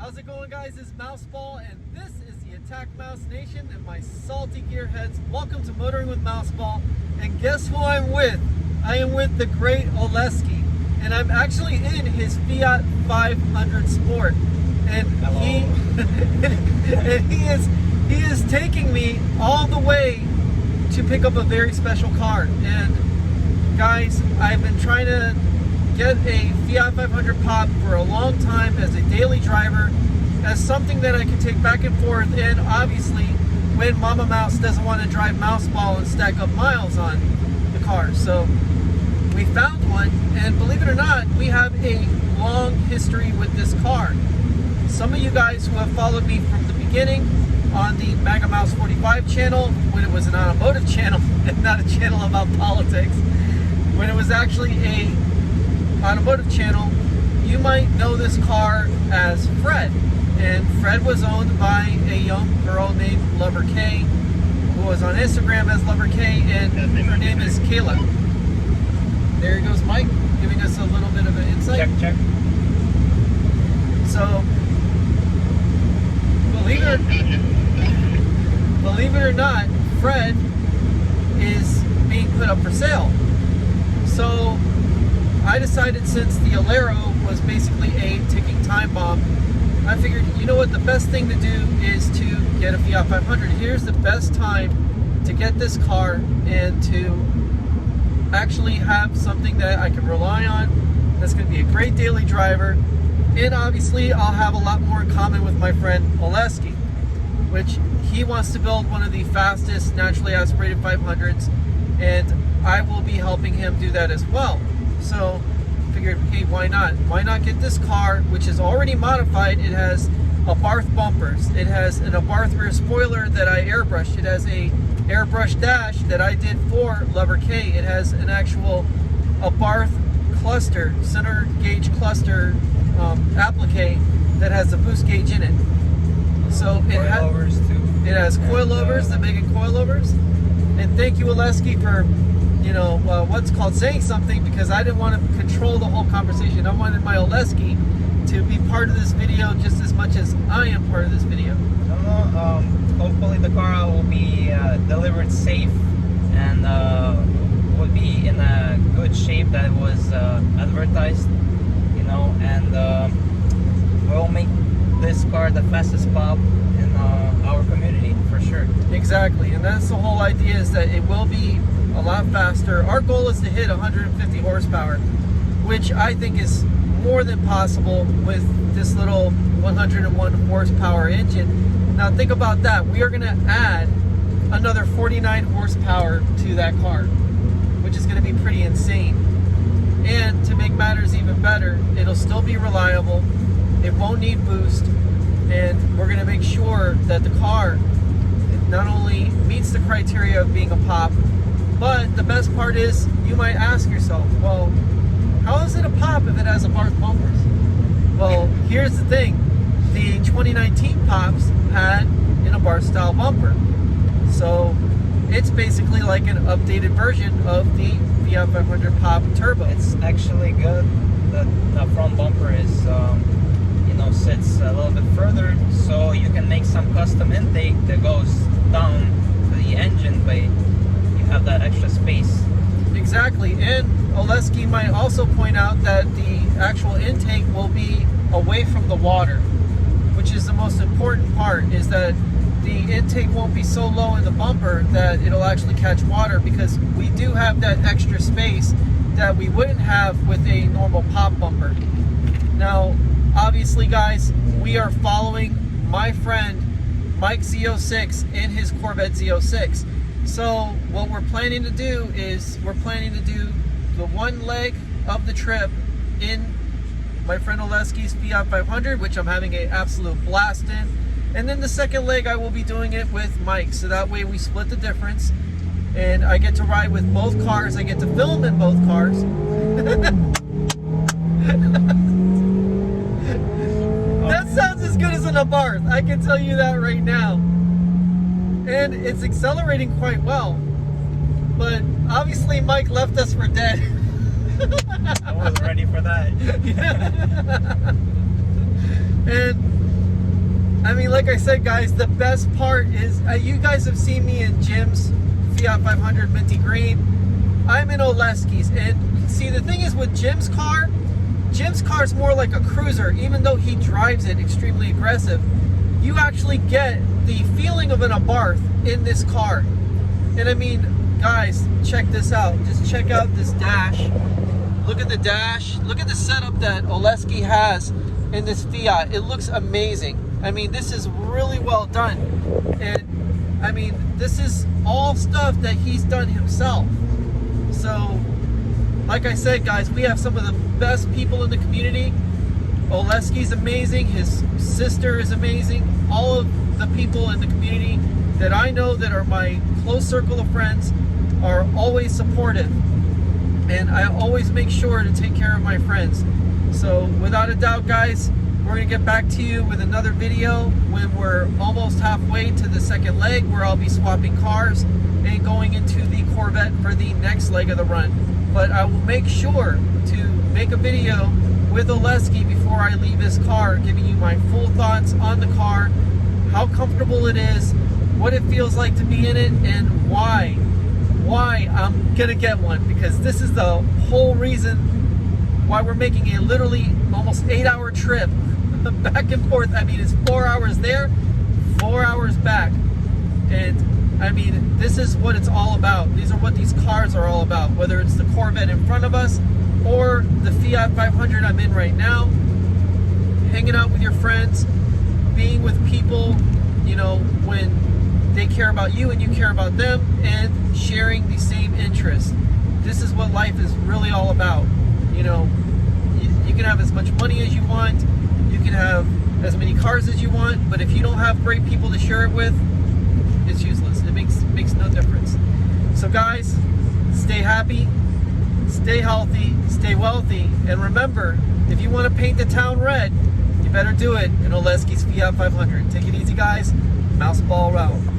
How's it going, guys? It's Mouseball, and this is the AttackMouse Nation and my salty gearheads. Welcome to Motoring with Mouseball, and guess who I'm with? I am with the great Oleksii, and I'm actually in his Fiat 500 Sport, and he is taking me all the way to pick up a very special car. And guys, I've been trying to get a Fiat 500 Pop for a long time as a daily driver, as something that I can take back and forth, and obviously when Mama Mouse doesn't want to drive Mouseball and stack up miles on the car. So we found one, and believe it or not, we have a long history with this car. Some of you guys who have followed me from the beginning on the Mega Mouse 45 channel, when it was an automotive channel and not a channel about politics, when it was actually a automotive channel, you might know this car as Fred. And Fred was owned by a young girl named Lover K, who was on Instagram as Lover K, and her name is Kayla. There goes Mike, giving us a little bit of an insight. Check. So, believe it or not, Fred is being put up for sale. So I decided, since the Alero was basically a ticking time bomb, I figured, you know what, the best thing to do is to get a Fiat 500. Here's the best time to get this car and to actually have something that I can rely on, that's going to be a great daily driver. And obviously I'll have a lot more in common with my friend Oleksii, which he wants to build one of the fastest naturally aspirated 500s, and I will be helping him do that as well. So figured, hey, why not? Why not get this car, which is already modified? It has Abarth bumpers. It has an Abarth rear spoiler that I airbrushed. It has a airbrush dash that I did for Lover K. It has an actual Abarth cluster, center gauge cluster applique that has a boost gauge in it. So it has coilovers, the Megan coilovers. And thank you, Oleksii, for what's called saying something, because I didn't want to control the whole conversation. I wanted my Oleksii to be part of this video just as much as I am part of this video. Hopefully the car will be delivered safe and will be in a good shape that it was advertised, and we'll make this car the fastest pop in our community for sure. Exactly, and that's the whole idea, is that it will be a lot faster. Our goal is to hit 150 horsepower, which I think is more than possible with this little 101 horsepower engine. Now think about that. We are going to add another 49 horsepower to that car, which is going to be pretty insane. And to make matters even better, it'll still be reliable. It won't need boost, and we're going to make sure that the car not only meets the criteria of being a pop, but the best part is, you might ask yourself, well, how is it a pop if it has Abarth bumpers? Well, here's the thing. The 2019 Pops had an Abarth style bumper. So it's basically like an updated version of the Fiat 500 Pop Turbo. It's actually good. The front bumper is, sits a little bit further, so you can make some custom intake that goes down to the engine bay. Have that extra space. Exactly, and Oleksii might also point out that the actual intake will be away from the water, which is the most important part, is that the intake won't be so low in the bumper that it'll actually catch water, because we do have that extra space that we wouldn't have with a normal pop bumper. Now, obviously, guys, we are following my friend Mike Z06 in his Corvette Z06. So what we're planning to do is, we're planning to do the one leg of the trip in my friend Oleksii's Fiat 500, which I'm having an absolute blast in. And then the second leg, I will be doing it with Mike. So that way we split the difference, and I get to ride with both cars. I get to film in both cars. That sounds as good as an Abarth, I can tell you that right now. And it's accelerating quite well, but obviously Mike left us for dead. I wasn't ready for that. And I mean, like I said, guys, the best part is you guys have seen me in Jim's Fiat 500 minty green. I'm in Olekski's, and see, the thing is with Jim's car is more like a cruiser. Even though he drives it extremely aggressive, you actually get the feeling of an Abarth in this car. And I mean, guys, check this out. Just check out this dash. Look at the dash. Look at the setup that Oleksii has in this Fiat. It looks amazing. I mean, this is really well done. And I mean, this is all stuff that he's done himself. So, like I said, guys, we have some of the best people in the community. Olekski's amazing. His sister is amazing. All of the people in the community that I know that are my close circle of friends are always supportive. And I always make sure to take care of my friends. So, without a doubt, guys, we're going to get back to you with another video when we're almost halfway to the second leg, where I'll be swapping cars and going into the Corvette for the next leg of the run. But I will make sure to make a video with Oleksii before I leave his car, giving you my full thoughts on the car, how comfortable it is, what it feels like to be in it, and why I'm going to get one. Because this is the whole reason why we're making a literally almost 8-hour trip back and forth. I mean, it's 4 hours there, 4 hours back. And I mean, this is what it's all about. These are what these cars are all about, whether it's the Corvette in front of us or the Fiat 500 I'm in right now. Hanging out with your friends, being with people, you know, when they care about you and you care about them, and sharing the same interests. This is what life is really all about. You know, you can have as much money as you want, you can have as many cars as you want, but if you don't have great people to share it with, it's useless. It makes no difference. So guys, stay happy, stay healthy, stay wealthy, and remember, if you want to paint the town red, you better do it in Olekski's Fiat 500. Take it easy, guys. Mouseball out.